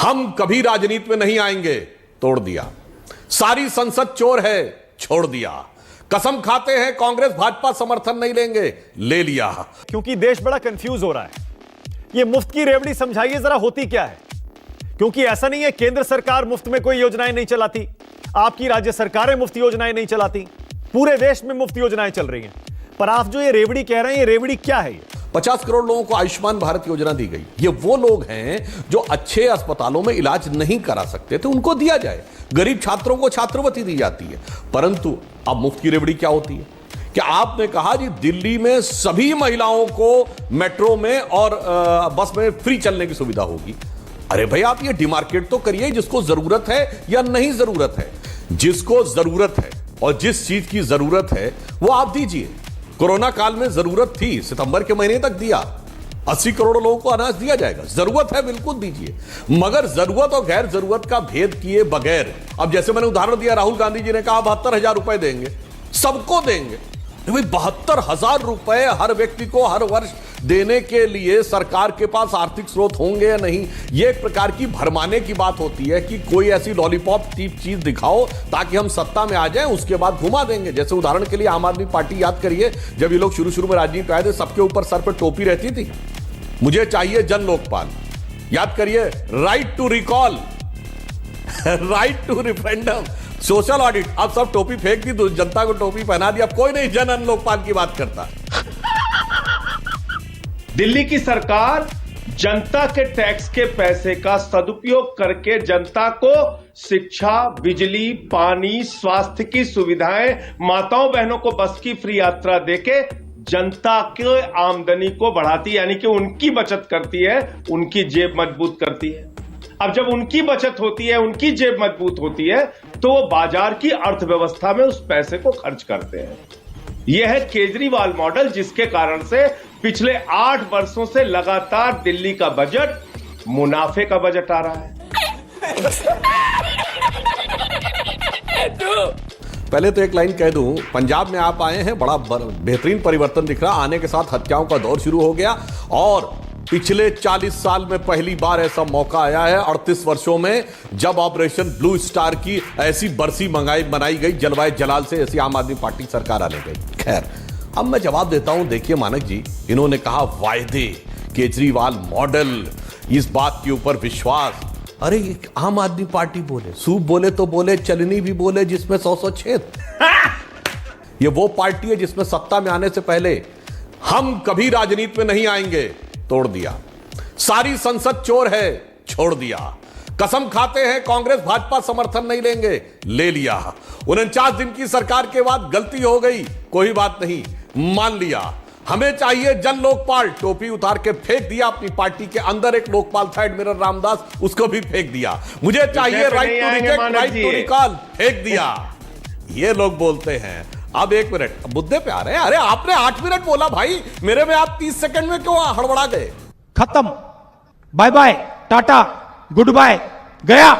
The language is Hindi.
हम कभी राजनीति में नहीं आएंगे, तोड़ दिया। सारी संसद चोर है, छोड़ दिया। कसम खाते हैं कांग्रेस भाजपा समर्थन नहीं लेंगे, ले लिया। क्योंकि देश बड़ा कंफ्यूज हो रहा है। ये मुफ्त की रेवड़ी समझाइए जरा, होती क्या है? क्योंकि ऐसा नहीं है केंद्र सरकार मुफ्त में कोई योजनाएं नहीं चलाती, आपकी राज्य सरकारें मुफ्त योजनाएं नहीं चलाती, पूरे देश में मुफ्त योजनाएं चल रही हैं। पर आप जो ये रेवड़ी कह रहे हैं, ये रेवड़ी क्या है? 50 करोड़ लोगों को आयुष्मान भारत योजना दी गई। ये वो लोग हैं जो अच्छे अस्पतालों में इलाज नहीं करा सकते थे, उनको दिया जाए। गरीब छात्रों को छात्रवृत्ति दी जाती है। परंतु अब मुफ्त की रेवड़ी क्या होती है? क्या आपने कहा जी दिल्ली में सभी महिलाओं को मेट्रो में और बस में फ्री चलने की सुविधा होगी? अरे भाई, आप ये डिमार्केट तो करिए, जिसको जरूरत है या नहीं जरूरत है। जिसको जरूरत है और जिस चीज की जरूरत है वो आप दीजिए। कोरोना काल में जरूरत थी, सितंबर के महीने तक दिया। 80 करोड़ लोगों को अनाज दिया जाएगा। जरूरत है, बिल्कुल दीजिए, मगर जरूरत और गैर जरूरत का भेद किए बगैर। अब जैसे मैंने उदाहरण दिया, राहुल गांधी जी ने कहा 72,000 रुपए देंगे, सबको देंगे। भाई 72,000 रुपए हर व्यक्ति को हर वर्ष देने के लिए सरकार के पास आर्थिक स्रोत होंगे या नहीं, यह एक प्रकार की भरमाने की बात होती है कि कोई ऐसी लॉलीपॉप टाइप चीज दिखाओ ताकि हम सत्ता में आ जाएं, उसके बाद घुमा देंगे। जैसे उदाहरण के लिए आम आदमी पार्टी, याद करिए जब ये लोग शुरू में राजनीति आए थे, सबके ऊपर सर पर टोपी रहती थी, मुझे चाहिए जन लोकपाल। याद करिए, right to recall, right to referendum, social audit. अब सब टोपी फेंक दी, जनता को टोपी पहना दी, अब कोई नहीं जन लोकपाल की बात करता। दिल्ली की सरकार जनता के टैक्स के पैसे का सदुपयोग करके जनता को शिक्षा, बिजली, पानी, स्वास्थ्य की सुविधाएं, माताओं बहनों को बस की फ्री यात्रा देके जनता के आमदनी को बढ़ाती, यानी कि उनकी बचत करती है, उनकी जेब मजबूत करती है। अब जब उनकी बचत होती है, उनकी जेब मजबूत होती है, तो वो बाजार की अर्थव्यवस्था में उस पैसे को खर्च करते हैं। यह है केजरीवाल मॉडल, जिसके कारण से पिछले 8 वर्षों से लगातार दिल्ली का बजट मुनाफे का बजट आ रहा है। पहले तो एक लाइन कह दूं, पंजाब में आप आए हैं, बड़ा बेहतरीन परिवर्तन दिख रहा। आने के साथ हत्याओं का दौर शुरू हो गया और पिछले 40 साल में पहली बार ऐसा मौका आया है 38 वर्षों में, जब ऑपरेशन ब्लू स्टार की ऐसी बरसी बनाई गई जलवायु जलाल से, ऐसी आम आदमी पार्टी सरकार आने गई। खैर, अब मैं जवाब देता हूं। देखिए मानक जी, इन्होंने कहा वायदे, केजरीवाल मॉडल, इस बात के ऊपर विश्वास। अरे आम आदमी पार्टी बोले, सूप बोले तो बोले, चलनी भी बोले, जिसमें 100 छेद। ये वो पार्टी है जिसमें सत्ता में आने से पहले हम कभी राजनीति में नहीं आएंगे, तोड़ दिया। सारी संसद चोर है, छोड़ दिया। कसम खाते हैं कांग्रेस भाजपा समर्थन नहीं लेंगे, ले लिया। 49 दिन की सरकार के बाद गलती हो गई, कोई बात नहीं, मान लिया। हमें चाहिए जन लोकपाल, टोपी उतार के फेंक दिया। अपनी पार्टी के अंदर एक लोकपाल था, एडमिरल रामदास, उसको भी फेंक दिया। मुझे चाहिए right to reject, right to recall, फेंक दिया। ये लोग बोलते हैं। अब 1 मिनट, मुद्दे पे आ रहे हैं। अरे आपने 8 मिनट बोला भाई, मेरे में आप 30 सेकंड में क्यों हड़बड़ा गए? खत्म, bye bye, tata, good bye, गया।